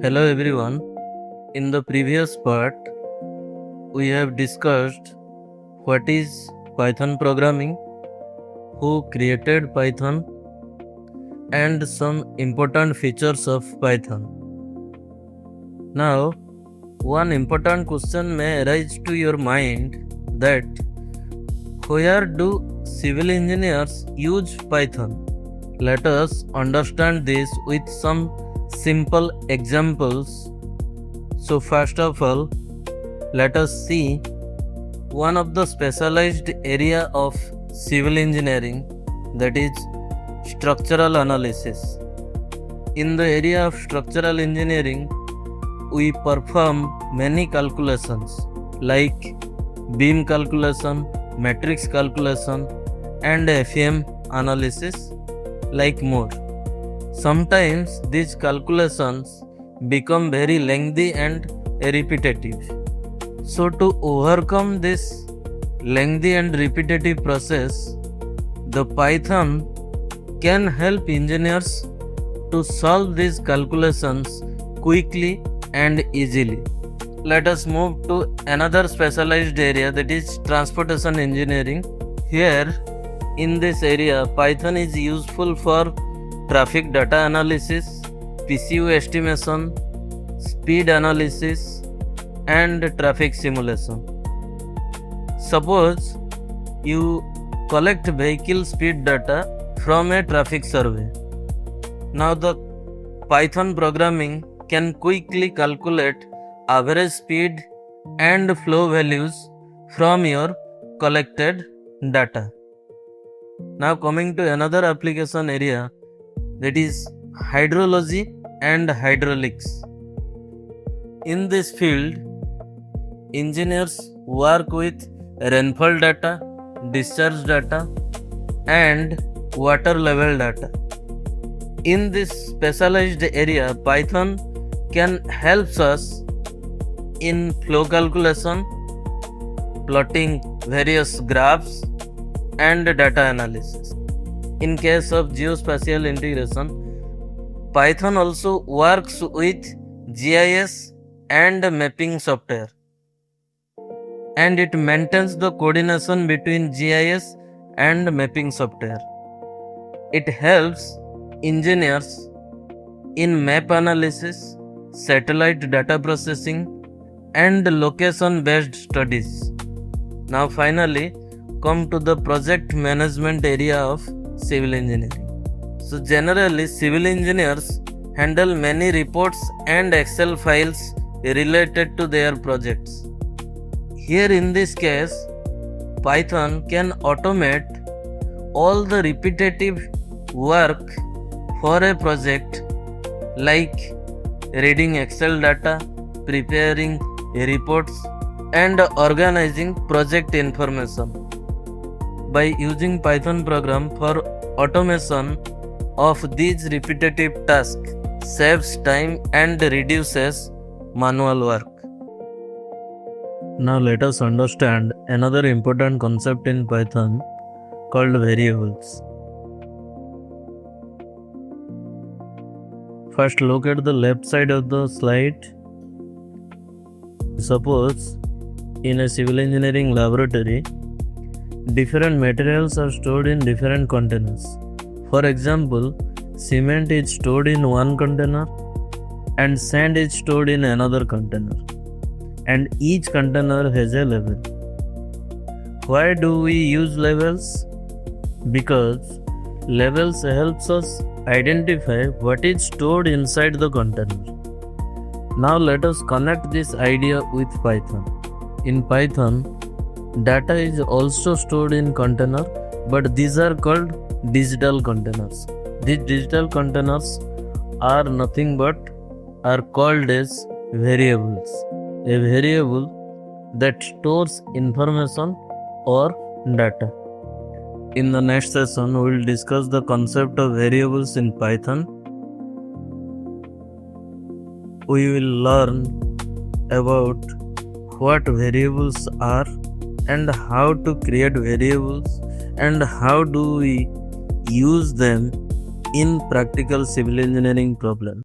Hello everyone. In the previous part, we have discussed what is Python programming, who created Python, and some important features of Python. Now, one important question may arise to your mind that where do civil engineers use Python? Let us understand this with some simple examples. So first of all, let us see one of the specialized area of civil engineering, that is structural analysis. In the area of structural engineering, we perform many calculations like beam calculation, matrix calculation, and FEM analysis, like more. Sometimes these calculations become very lengthy and repetitive. So to overcome this lengthy and repetitive process, the Python can help engineers to solve these calculations quickly and easily. Let us move to another specialized area, that is transportation engineering. Here in this area, Python is useful for traffic data analysis, PCU estimation, speed analysis, and traffic simulation. Suppose you collect vehicle speed data from a traffic survey. Now the Python programming can quickly calculate average speed and flow values from your collected data. Now coming to another application area, that is hydrology and hydraulics. In this field, engineers work with rainfall data, discharge data, and water level data. In this specialized area, Python can help us in flow calculation, plotting various graphs, and data analysis. In case of geospatial integration, Python also works with GIS and mapping software, and it maintains the coordination between GIS and mapping software. It helps engineers in map analysis, satellite data processing, and location based studies. Now finally, come to the project management area of civil engineering. So generally, civil engineers handle many reports and Excel files related to their projects. Here in this case, Python can automate all the repetitive work for a project, like reading Excel data, preparing reports, and organizing project information. By using Python program for automation of these repetitive tasks, saves time and reduces manual work. Now let us understand another important concept in Python called variables. First, look at the left side of the slide. Suppose in a civil engineering laboratory, different materials are stored in different containers. For example, cement is stored in one container and sand is stored in another container, and each container has a label. Why do we use labels? Because labels helps us identify what is stored inside the container. Now let us connect this idea with Python. In Python, data is also stored in container, but these are called digital containers. These digital containers are nothing but are called as variables. A variable that stores information or data. In the next session, we will discuss the concept of variables in Python. We will learn about what variables are and how to create variables and how do we use them in practical civil engineering problem.